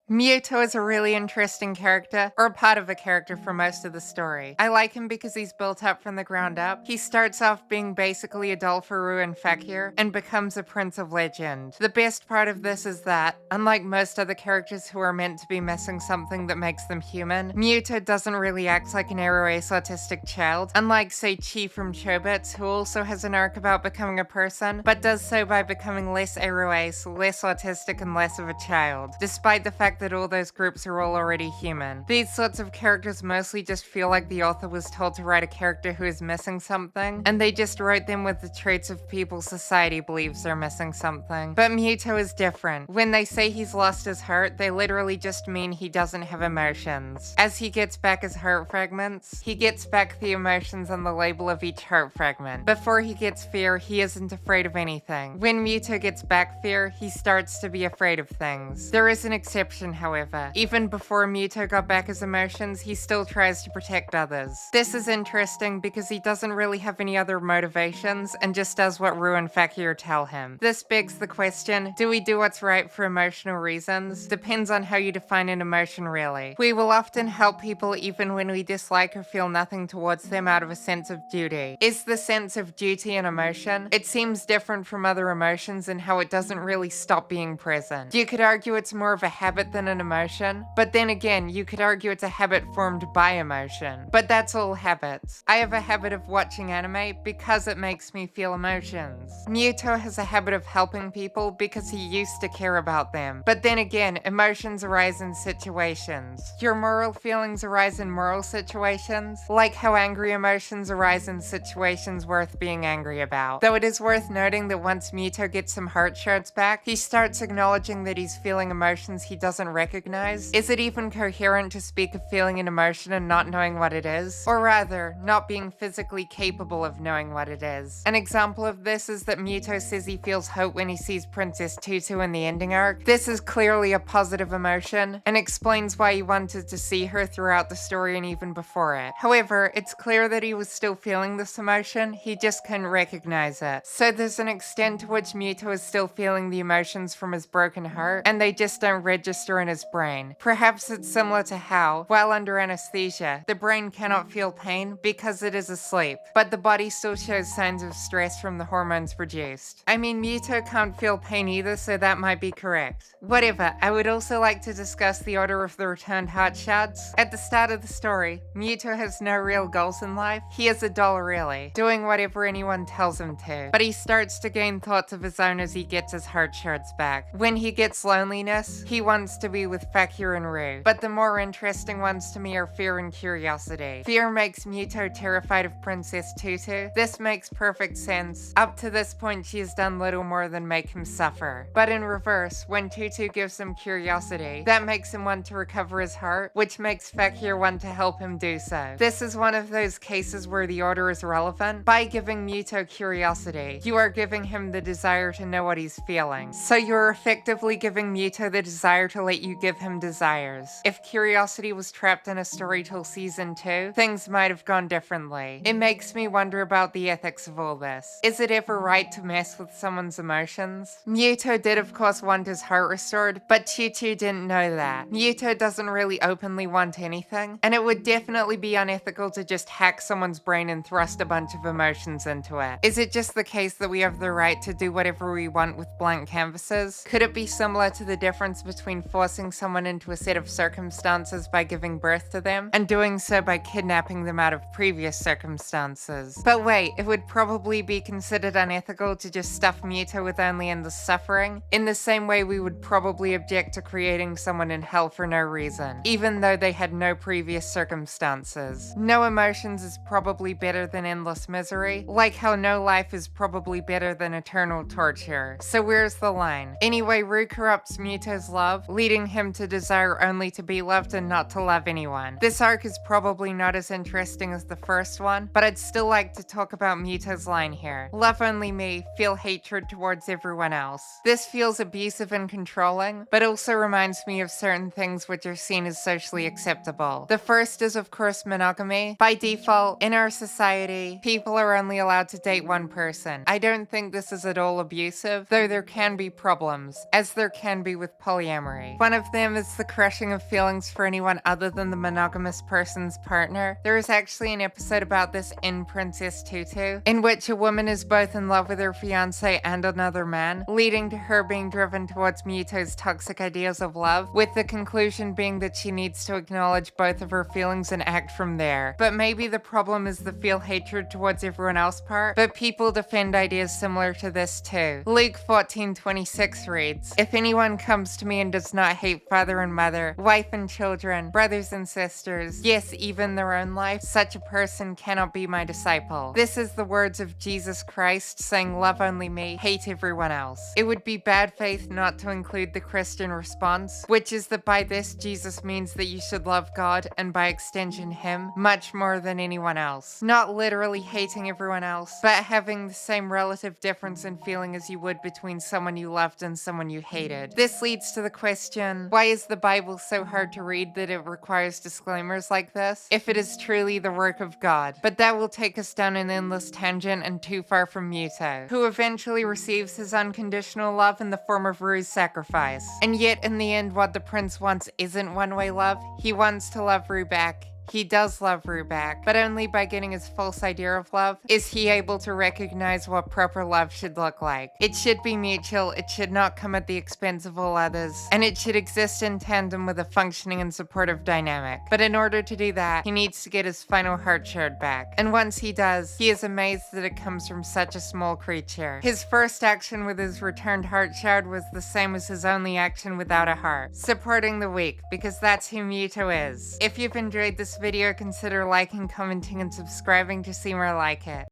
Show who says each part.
Speaker 1: Myuto is a really interesting character, or a part of a character for most of the story. I like him because he's built up from the ground up. He starts off being basically a doll for Ru and Fakir, and becomes a prince of legend. The best part of this is that, unlike most other characters who are meant to be missing something that makes them human, Myuto doesn't really act like an aroace autistic child, unlike say Chi from Chobits, who also has an arc about becoming a person, but does so by becoming less aroace, less autistic, and less of a child, despite the fact that all those groups are all already human. These sorts of characters mostly just feel like the author was told to write a character who is missing something, and they just wrote them with the traits of people society believes are missing something. But Myuto is different. When they say he's lost his heart, they literally just mean he doesn't have emotions. As he gets back his heart fragments, he gets back the emotions on the label of each heart fragment. Before he gets fear, he isn't afraid of anything. When Myuto gets back fear, he starts to be afraid of things. There is an exception, however. Even before Myuto got back his emotions, he still tries to protect others. This is interesting because he doesn't really have any other motivations and just does what Ru and Fakir tell him. This begs the question, do we do what's right for emotional reasons? Depends on how you define an emotion, really. We will often help people even when we dislike or feel nothing towards them out of a sense of duty. Is the sense of duty an emotion? It seems different from other emotions in how it doesn't really stop being present. You could argue it's more of a habit than an emotion, but then again, you could argue it's a habit formed by emotion. But that's all habits. I have a habit of watching anime because it makes me feel emotions. Myuto has a habit of helping people because he used to care about them. But then again, emotions arise in situations. Your moral feelings arise in moral situations, like how angry emotions arise in situations worth being angry about. Though it is worth noting that once Myuto gets some heart shards back, he starts acknowledging that he's feeling emotions he doesn't recognize. Is it even coherent to speak of feeling an emotion and not knowing what it is? Or rather, not being physically capable of knowing what it is. An example of this is that Myuto says he feels hope when he sees Princess Tutu in the ending arc. This is clearly a positive emotion, and explains why he wanted to see her throughout the story and even before it. However, it's clear that he was still feeling this emotion, he just couldn't recognize it. So there's an extent to which Myuto is still feeling the emotions from his broken heart, and they just don't register in his brain. Perhaps it's similar to how, while under anesthesia, the brain cannot feel pain because it is asleep, but the body still shows signs of stress from the hormones produced. I mean, Myuto can't feel pain either, so that might be correct. Whatever, I would also like to discuss the order of the returned heart shards. At the start of the story, Myuto has no real goals in life. He is a doll really, doing whatever anyone tells him to. But he starts to gain thoughts of his own as he gets his heart shards back. When he gets loneliness, he wants to be with Fakir and Ru. But the more interesting ones to me are fear and curiosity. Fear makes Myuto terrified of Princess Tutu. This makes perfect sense. Up to this point, she has done little more than make him suffer. But in reverse, when Tutu gives him curiosity, that makes him want to recover his heart, which makes Fakir want to help him do so. This is one of those cases where the order is relevant. By giving Myuto curiosity, you are giving him the desire to know what he's feeling. So you're effectively giving Myuto the desire to let you give him desires. If curiosity was trapped in a story till season 2, things might have gone differently. It makes me wonder about the ethics of all this. Is it ever right to mess with someone's emotions? Myuto did of course want his heart restored, but Tutu didn't know that. Myuto doesn't really openly want anything, and it would definitely be unethical to just hack someone's brain and thrust a bunch of emotions into it. Is it just the case that we have the right to do whatever we want with blank canvases? Could it be similar to the difference between forcing someone into a set of circumstances by giving birth to them, and doing so by kidnapping them out of previous circumstances? But wait, it would probably be considered unethical to just stuff Myuto with only endless suffering, in the same way we would probably object to creating someone in hell for no reason, even though they had no previous circumstances. No emotions is probably better than endless misery, like how no life is probably better than eternal torture. So where's the line? Anyway, Ru corrupts Myuto's love, leading him to desire only to be loved and not to love anyone. This arc is probably not as interesting as the first one, but I'd still like to talk about Myuto's line here. Love only me, feel hatred towards everyone else. This feels abusive and controlling, but also reminds me of certain things which are seen as socially acceptable. The first is of course monogamy. By default, in our society, people are only allowed to date one person. I don't think this is at all abusive, though there can be problems, as there can be with polyamory. One of them is the crushing of feelings for anyone other than the monogamous person's partner. There is actually an episode about this in Princess Tutu, in which a woman is both in love with her fiancé and another man, leading to her being driven towards Myuto's toxic ideas of love, with the conclusion being that she needs to acknowledge both of her feelings and act from there. But maybe the problem is the feel hatred towards everyone else part, but people defend ideas similar to this too. Luke 14:26 reads, "If anyone comes to me and does not hate father and mother, wife and children, brothers and sisters, yes, even their own life, such a person cannot be my disciple." This is the words of Jesus Christ saying, love only me, hate everyone else. It would be bad faith not to include the Christian response, which is that by this Jesus means that you should love God, and by extension him, much more than anyone else. Not literally hating everyone else, but having the same relative difference in feeling as you would between someone you loved and someone you hated. This leads to the question, why is the Bible so hard to read that it requires disclaimers like this, if it is truly the work of God? But that will take us down an endless tangent and too far from Myuto, who eventually receives his unconditional love in the form of Rue's sacrifice. And yet in the end, what the prince wants isn't one-way love. He wants to love Rue back. He does love Rue back, but only by getting his false idea of love is he able to recognize what proper love should look like. It should be mutual, it should not come at the expense of all others, and it should exist in tandem with a functioning and supportive dynamic. But in order to do that, he needs to get his final heart shard back. And once he does, he is amazed that it comes from such a small creature. His first action with his returned heart shard was the same as his only action without a heart: supporting the weak, because that's who Myuto is. If you've enjoyed this video, consider liking, commenting, and subscribing to see more like it.